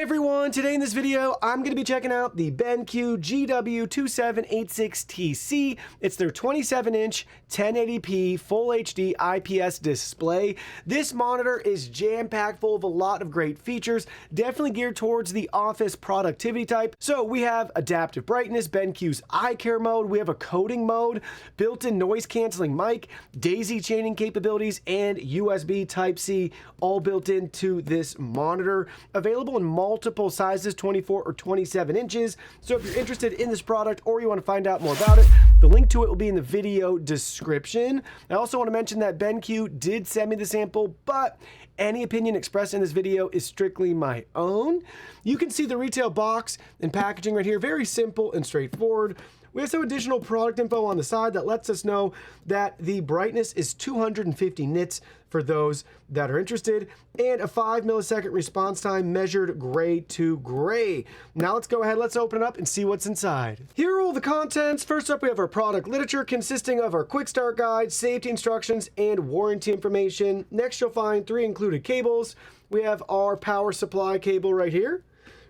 Hey everyone, today in this video, I'm going to be checking out the BenQ GW2786TC. It's their 27-inch 1080p Full HD IPS display. This monitor is jam-packed full of a lot of great features, definitely geared towards the office productivity type. So we have adaptive brightness, BenQ's eye care mode, we have a coding mode, built-in noise-canceling mic, daisy chaining capabilities, and USB Type-C, all built into this monitor. Available in multiple sizes, 24 or 27 inches. So if you're interested in this product or you want to find out more about it, the link to it will be in the video description. I also want to mention that BenQ did send me the sample, but any opinion expressed in this video is strictly my own. You can see the retail box and packaging right here, very simple and straightforward. We have some additional product info on the side that lets us know that the brightness is 250 nits for those that are interested, and a 5 millisecond response time measured gray to gray. Now let's go ahead, let's open it up and see what's inside. Here are all the contents. First up, we have our product literature consisting of our quick start guide, safety instructions, and warranty information. Next, you'll find 3 included cables. We have our power supply cable right here.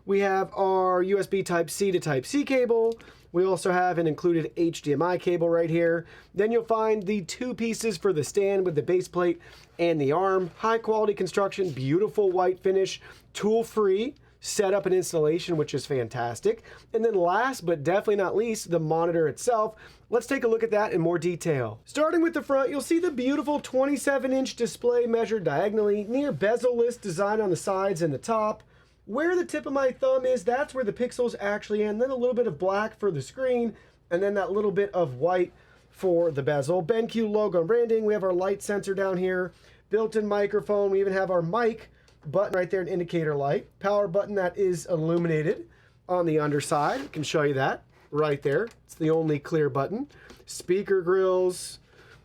We have our USB Type-C to Type-C cable. We also have an included HDMI cable right here. Then you'll find the 2 pieces for the stand with the base plate and the arm. High quality construction, beautiful white finish, tool-free setup and installation, which is fantastic. And then last but definitely not least, the monitor itself. Let's take a look at that in more detail. Starting with the front, you'll see the beautiful 27-inch display measured diagonally, near bezel-less design on the sides and the top. Where the tip of my thumb is, that's where the pixels actually end, then a little bit of black for the screen, and then that little bit of white for the bezel. BenQ logo and branding. We have our light sensor down here, built-in microphone. We even have our mic button right there, an indicator light. Power button that is illuminated on the underside. I can show you that right there. It's the only clear button. Speaker grills.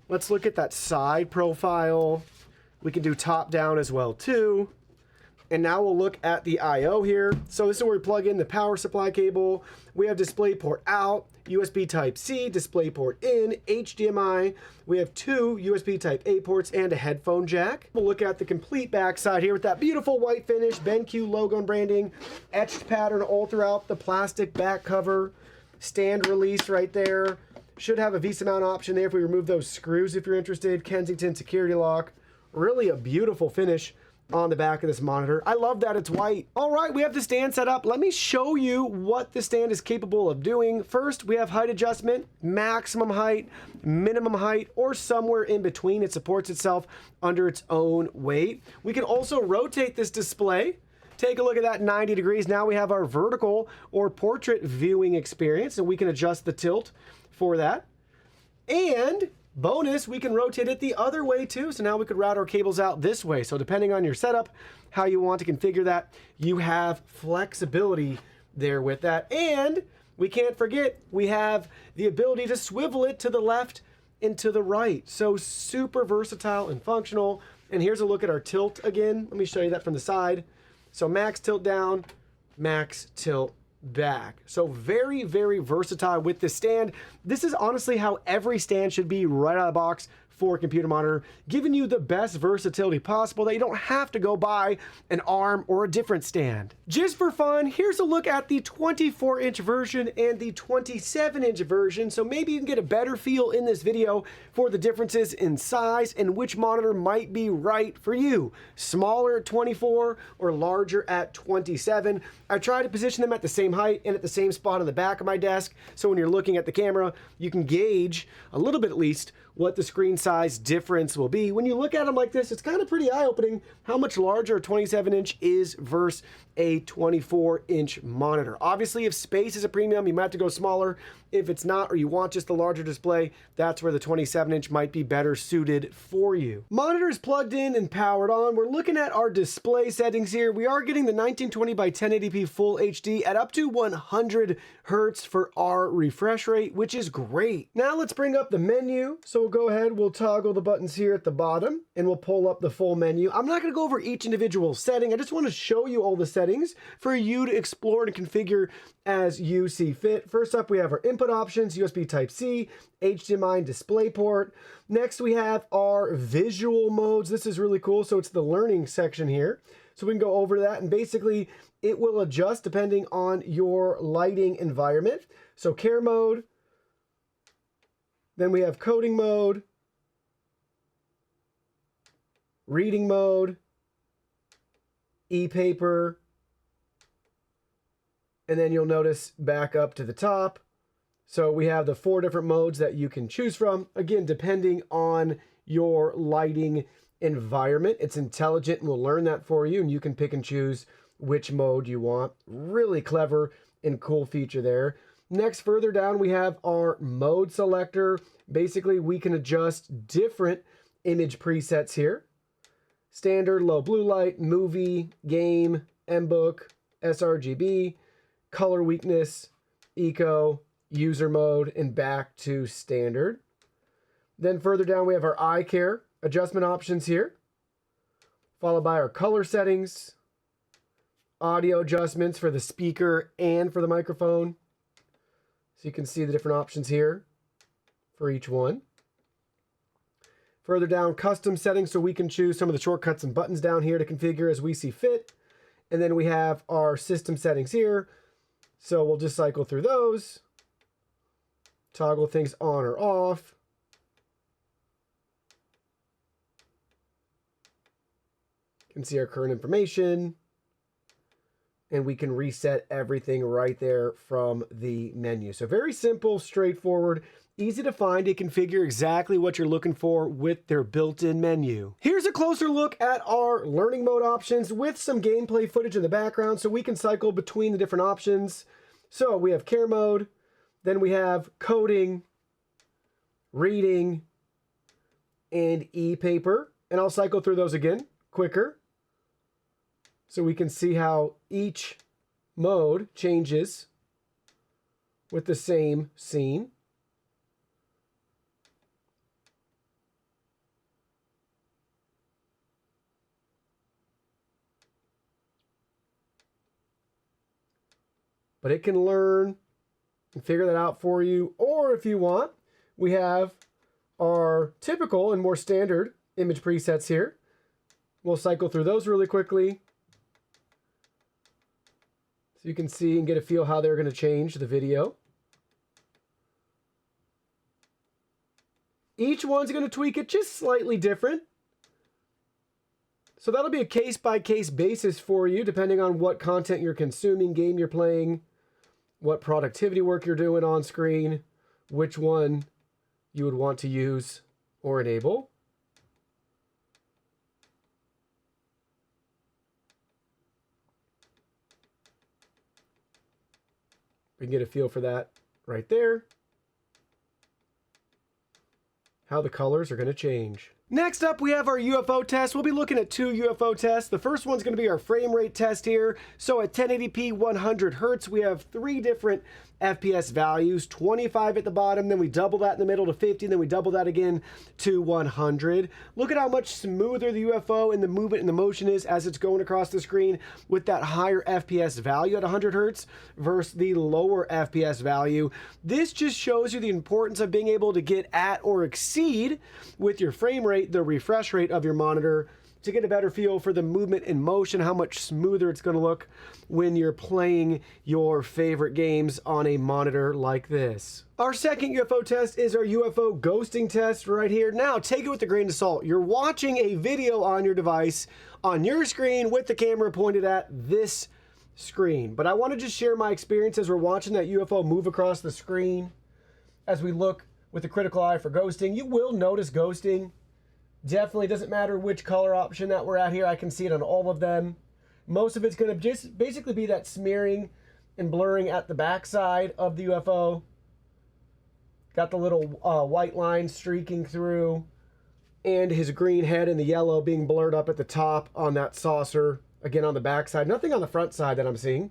Let's look at that side profile. We can do top down as well too. And now we'll look at the I/O here. So this is where we plug in the power supply cable. We have DisplayPort out, USB Type-C, DisplayPort in, HDMI. We have 2 USB Type-A ports and a headphone jack. We'll look at the complete backside here with that beautiful white finish, BenQ logo and branding, etched pattern all throughout the plastic back cover, stand release right there. Should have a VESA mount option there if we remove those screws if you're interested. Kensington security lock. Really a beautiful finish on the back of this monitor. I love that it's white. All right, we have the stand set up. Let me show you what the stand is capable of doing. First, we have height adjustment, maximum height, minimum height, or somewhere in between. It supports itself under its own weight. We can also rotate this display. Take a look at that 90 degrees. Now we have our vertical or portrait viewing experience, and we can adjust the tilt for that. And bonus, we can rotate it the other way too. So now we could route our cables out this way. So depending on your setup, how you want to configure that, you have flexibility there with that. And we can't forget, we have the ability to swivel it to the left and to the right. So super versatile and functional. And here's a look at our tilt again. Let me show you that from the side. So max tilt down, max tilt back. So very, very versatile with this stand. This is honestly how every stand should be right out of the box for a computer monitor, giving you the best versatility possible that you don't have to go buy an arm or a different stand. Just for fun, here's a look at the 24-inch version and the 27-inch version, so maybe you can get a better feel in this video for the differences in size and which monitor might be right for you. Smaller at 24 or larger at 27. I try to position them at the same height and at the same spot on the back of my desk, so when you're looking at the camera, you can gauge a little bit at least what the screen size difference will be. When you look at them like this, it's kind of pretty eye-opening how much larger a 27-inch is versus a 24-inch monitor. Obviously, if space is a premium, you might have to go smaller. If it's not, or you want just a larger display, that's where the 27-inch might be better suited for you. Monitor is plugged in and powered on. We're looking at our display settings here. We are getting the 1920 by 1080p Full HD at up to 100 Hertz for our refresh rate, which is great. Now let's bring up the menu. So we'll go ahead, we'll toggle the buttons here at the bottom, and we'll pull up the full menu. I'm not gonna go over each individual setting. I just wanna show you all the settings for you to explore and configure as you see fit. First up, we have our input options, USB Type-C, HDMI and DisplayPort. Next, we have our visual modes. This is really cool. So it's the learning section here. So we can go over that, and basically it will adjust depending on your lighting environment. So care mode, then we have coding mode, reading mode, e-paper, and then you'll notice back up to the top. So we have the 4 different modes that you can choose from. Again, depending on your lighting environment. It's intelligent and will learn that for you, and you can pick and choose which mode you want. Really clever and cool feature there. Next, further down, we have our mode selector. Basically, we can adjust different image presets here. Standard, low blue light, movie, game, M-Book, sRGB, color weakness, eco, user mode, and back to standard. Then further down, we have our eye care adjustment options here, followed by our color settings, audio adjustments for the speaker and for the microphone. So you can see the different options here for each one. Further down, custom settings, so we can choose some of the shortcuts and buttons down here to configure as we see fit. And then we have our system settings here. So we'll just cycle through those, toggle things on or off. You can see our current information. And we can reset everything right there from the menu. So very simple, straightforward, easy to find. It can configure exactly what you're looking for with their built-in menu. Here's a closer look at our learning mode options with some gameplay footage in the background so we can cycle between the different options. So we have care mode, then we have coding, reading, and e-paper. And I'll cycle through those again quicker, so we can see how each mode changes with the same scene. But it can learn and figure that out for you. Or if you want, we have our typical and more standard image presets here. We'll cycle through those really quickly, so you can see and get a feel how they're going to change the video. Each one's going to tweak it just slightly different. So that'll be a case-by-case basis for you, depending on what content you're consuming, game you're playing, what productivity work you're doing on screen, which one you would want to use or enable. We can get a feel for that right there. How the colors are going to change. Next up, we have our UFO test. We'll be looking at 2 UFO tests. The first one's going to be our frame rate test here. So at 1080p 100 hertz, we have 3 different FPS values, 25 at the bottom, then we double that in the middle to 50, then we double that again to 100. Look at how much smoother the UFO and the movement and the motion is as it's going across the screen with that higher FPS value at 100 hertz versus the lower FPS value. This just shows you the importance of being able to get at or exceed with your frame rate the refresh rate of your monitor to get a better feel for the movement and motion, how much smoother it's going to look when you're playing your favorite games on a monitor like this. Our second UFO test is our UFO ghosting test right here. Now, take it with a grain of salt. You're watching a video on your device, on your screen with the camera pointed at this screen. But I want to just share my experience as we're watching that UFO move across the screen. As we look with a critical eye for ghosting, you will notice ghosting. Definitely doesn't matter which color option that we're at here. I can see it on all of them. Most of it's going to just basically be that smearing and blurring at the backside of the UFO. Got the little white line streaking through, and his green head and the yellow being blurred up at the top on that saucer. Again, on the backside. Nothing on the front side that I'm seeing.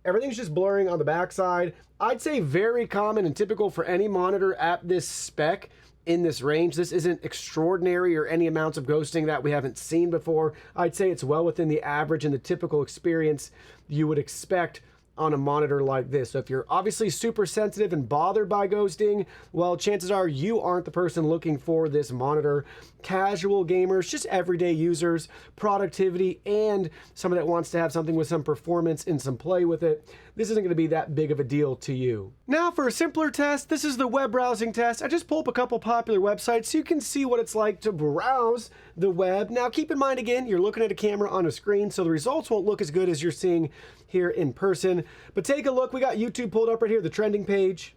Everything's just blurring on the backside. I'd say very common and typical for any monitor at this spec. In this range, this isn't extraordinary or any amounts of ghosting that we haven't seen before. I'd say it's well within the average and the typical experience you would expect on a monitor like this. So if you're obviously super sensitive and bothered by ghosting, well, chances are you aren't the person looking for this monitor. Casual gamers, just everyday users, productivity, and someone that wants to have something with some performance and some play with it, this isn't going to be that big of a deal to you. Now for a simpler test, this is the web browsing test. I just pull up a couple popular websites so you can see what it's like to browse the web. Now keep in mind, again, you're looking at a camera on a screen, so the results won't look as good as you're seeing here in person. But take a look. We got YouTube pulled up right here, the trending page.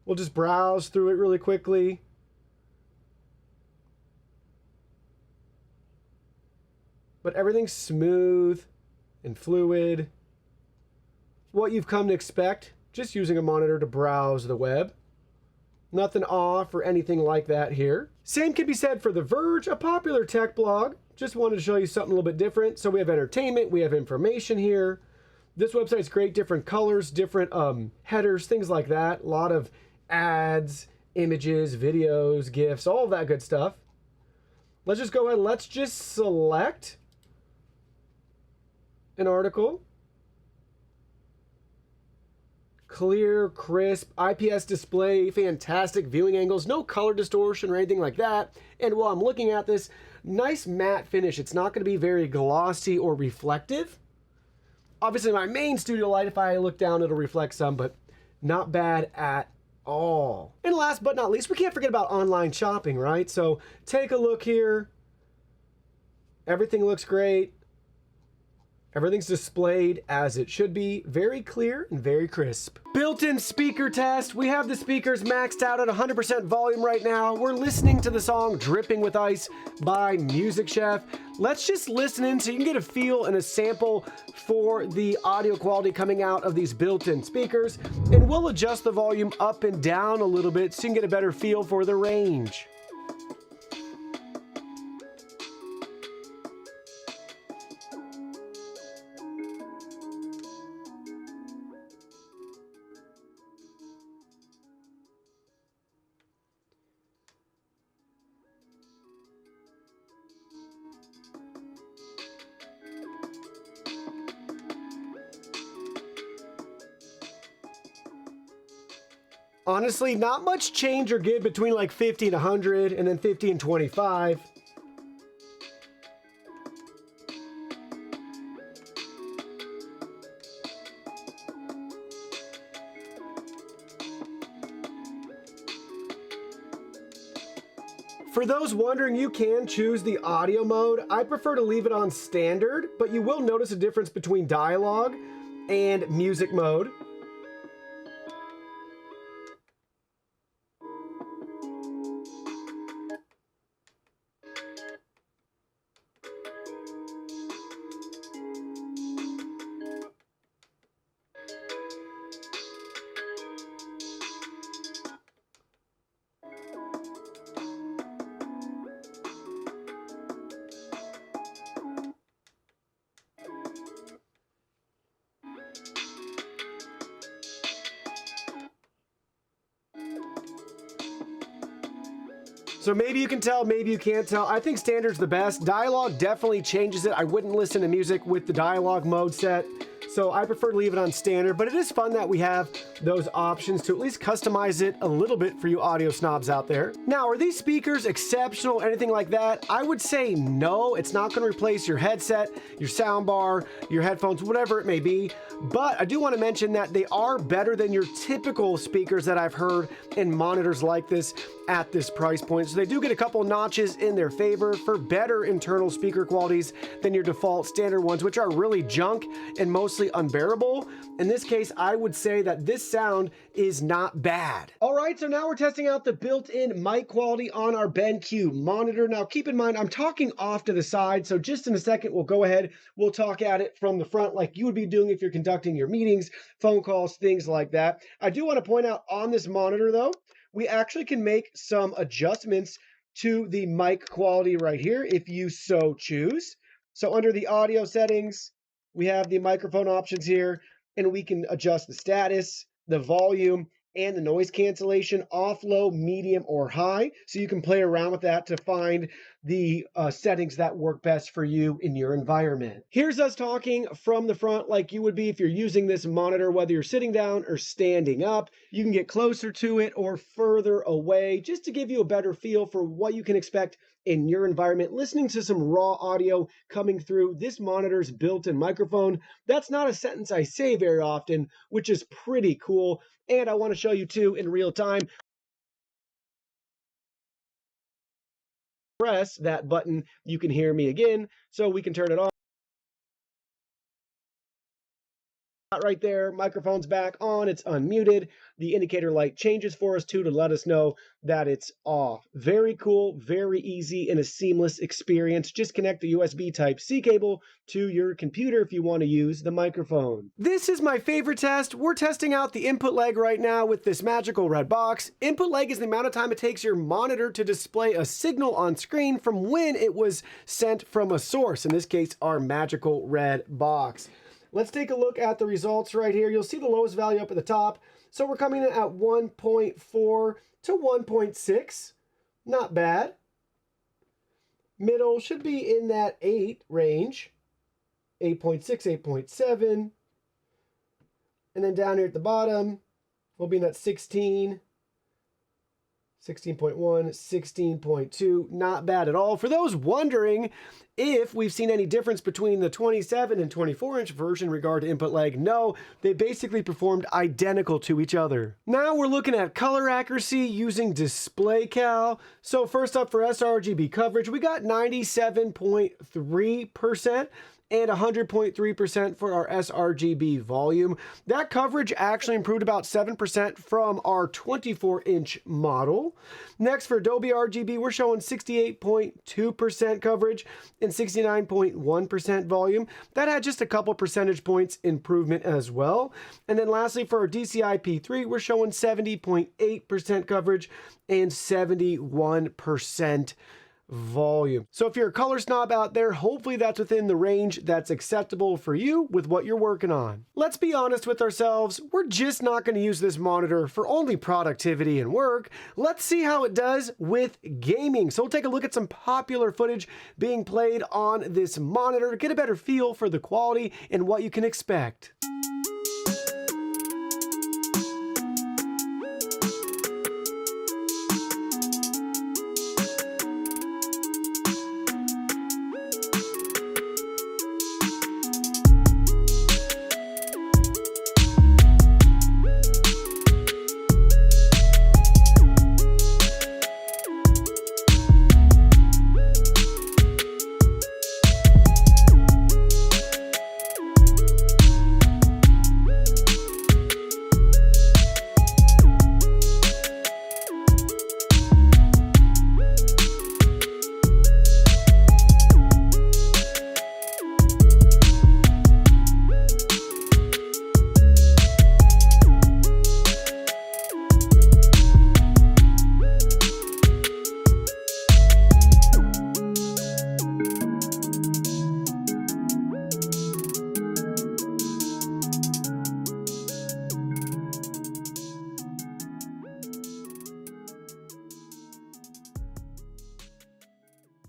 We'll just browse through it really quickly. But everything's smooth and fluid. What you've come to expect, just using a monitor to browse the web. Nothing off or anything like that here. Same can be said for The Verge, a popular tech blog. Just wanted to show you something a little bit different. So we have entertainment, we have information here. This website's great, different colors, different headers, things like that. A lot of ads, images, videos, GIFs, all of that good stuff. Let's just go ahead and let's just select an article. Clear, crisp, IPS display, fantastic viewing angles, no color distortion or anything like that. And while I'm looking at this, nice matte finish. It's not going to be very glossy or reflective. Obviously, my main studio light, if I look down, it'll reflect some, but not bad at all. And last but not least, we can't forget about online shopping, right? So take a look here. Everything looks great. Everything's displayed as it should be, very clear and very crisp. Built-in speaker test. We have the speakers maxed out at 100% volume right now. We're listening to the song Dripping with Ice by Music Chef. Let's just listen in so you can get a feel and a sample for the audio quality coming out of these built-in speakers. And we'll adjust the volume up and down a little bit so you can get a better feel for the range. Honestly, not much change or give between like 50 and 100 and then 50 and 25. For those wondering, you can choose the audio mode. I prefer to leave it on standard, but you will notice a difference between dialogue and music mode. So maybe you can tell, maybe you can't tell. I think standard's the best. Dialogue definitely changes it. I wouldn't listen to music with the dialogue mode set. So I prefer to leave it on standard, but it is fun that we have those options to at least customize it a little bit for you audio snobs out there. Now, are these speakers exceptional, anything like that? I would say no. It's not going to replace your headset, your soundbar, your headphones, whatever it may be. But I do want to mention that they are better than your typical speakers that I've heard in monitors like this at this price point. So they do get a couple notches in their favor for better internal speaker qualities than your default standard ones, which are really junk and mostly unbearable. In this case, I would say that this sound is not bad. All right, so now we're testing out the built-in mic quality on our BenQ monitor. Now, keep in mind, I'm talking off to the side, so just in a second, we'll go ahead, we'll talk at it from the front like you would be doing if you're conducting your meetings, phone calls, things like that. I do want to point out on this monitor, though, we actually can make some adjustments to the mic quality right here if you so choose. So under the audio settings, we have the microphone options here, and we can adjust the status, the volume, and the noise cancellation off, low, medium, or high. So you can play around with that to find the settings that work best for you in your environment. Here's us talking from the front like you would be if you're using this monitor, whether you're sitting down or standing up. You can get closer to it or further away just to give you a better feel for what you can expect in your environment. Listening to some raw audio coming through this monitor's built-in microphone. That's not a sentence I say very often, which is pretty cool. And I want to show you too in real time. Press that button, you can hear me again, so we can turn it on. Right there, microphone's back on, it's unmuted. The indicator light changes for us too to let us know that it's off. Very cool, very easy, and a seamless experience. Just connect the USB Type-C cable to your computer if you want to use the microphone. This is my favorite test. We're testing out the input lag right now with this magical red box. Input lag is the amount of time it takes your monitor to display a signal on screen from when it was sent from a source, in this case, our magical red box. Let's take a look at the results right here. You'll see the lowest value up at the top. So we're coming in at 1.4 to 1.6. Not bad. Middle should be in that 8 range. 8.6, 8.7. And then down here at the bottom, we'll be in that 16. 16.1, 16.2, not bad at all. For those wondering if we've seen any difference between the 27 and 24-inch version in regard to input lag, no, they basically performed identical to each other. Now we're looking at color accuracy using DisplayCal. So first up for sRGB coverage, we got 97.3%. and 100.3% for our sRGB volume. That coverage actually improved about 7% from our 24-inch model. Next, for Adobe RGB, we're showing 68.2% coverage and 69.1% volume. That had just a couple percentage points improvement as well. And then lastly, for our DCI-P3, we're showing 70.8% coverage and 71% volume. So if you're a color snob out there, hopefully that's within the range that's acceptable for you with what you're working on. Let's be honest with ourselves, we're just not going to use this monitor for only productivity and work. Let's see how it does with gaming. So we'll take a look at some popular footage being played on this monitor to get a better feel for the quality and what you can expect.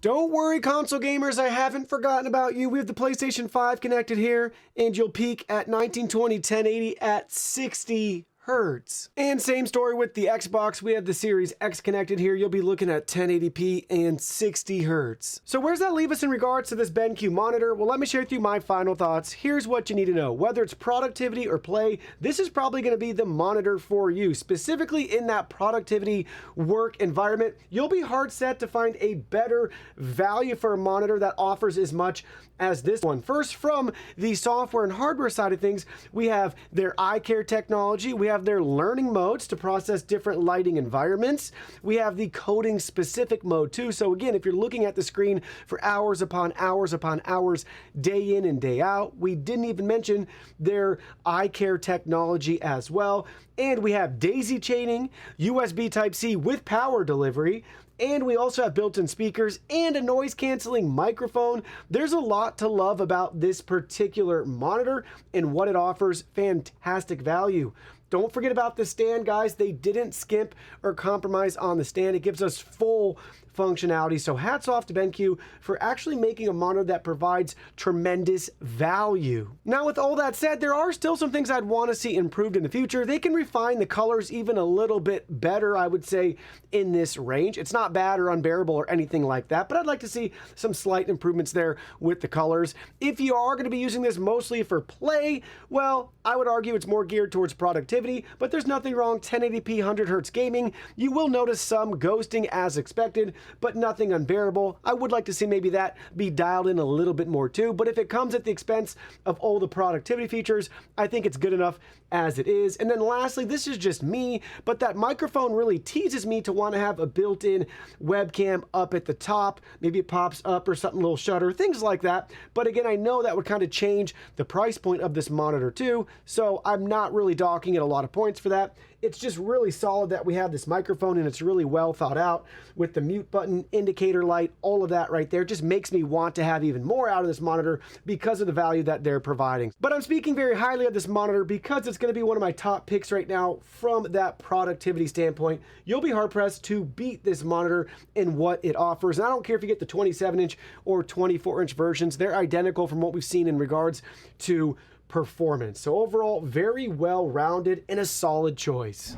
Don't worry, console gamers, I haven't forgotten about you. We have the PlayStation 5 connected here, and you'll peak at 1920 1080 at 60 Hz. And same story with the Xbox. We have the Series X connected here. You'll be looking at 1080p and 60 Hz. So where's that leave us in regards to this BenQ monitor? Well, let me share with you my final thoughts. Here's what you need to know. Whether it's productivity or play, this is probably going to be the monitor for you. Specifically in that productivity work environment, you'll be hard set to find a better value for a monitor that offers as much as this one. First, from the software and hardware side of things, we have their eye care technology. We have their learning modes to process different lighting environments. We have the coding specific mode too. So again, if you're looking at the screen for hours upon hours upon hours, day in and day out, we didn't even mention their eye care technology as well. And we have daisy chaining, USB Type-C with power delivery, and we also have built-in speakers and a noise-canceling microphone. There's a lot to love about this particular monitor and what it offers. Fantastic value. Don't forget about the stand, guys. They didn't skimp or compromise on the stand. It gives us full functionality. So hats off to BenQ for actually making a monitor that provides tremendous value. Now, with all that said, there are still some things I'd want to see improved in the future. They can refine the colors even a little bit better, I would say, in this range. It's not bad or unbearable or anything like that, but I'd like to see some slight improvements there with the colors. If you are going to be using this mostly for play, well, I would argue it's more geared towards productivity, but there's nothing wrong. 1080p 100 Hz gaming, you will notice some ghosting as expected, but nothing unbearable. I would like to see maybe that be dialed in a little bit more too, but if it comes at the expense of all the productivity features, I think it's good enough as it is. And then lastly, this is just me, but that microphone really teases me to want to have a built-in webcam up at the top. Maybe it pops up or something, little shutter, things like that. But again, I know that would kind of change the price point of this monitor too, so I'm not really docking it a lot of points for that. It's just really solid that we have this microphone and it's really well thought out with the mute button, indicator light, all of that right there. It just makes me want to have even more out of this monitor because of the value that they're providing. But I'm speaking very highly of this monitor because it's going to be one of my top picks right now from that productivity standpoint. You'll be hard pressed to beat this monitor in what it offers. And I don't care if you get the 27-inch or 24-inch versions. They're identical from what we've seen in regards to performance. So overall, very well rounded and a solid choice.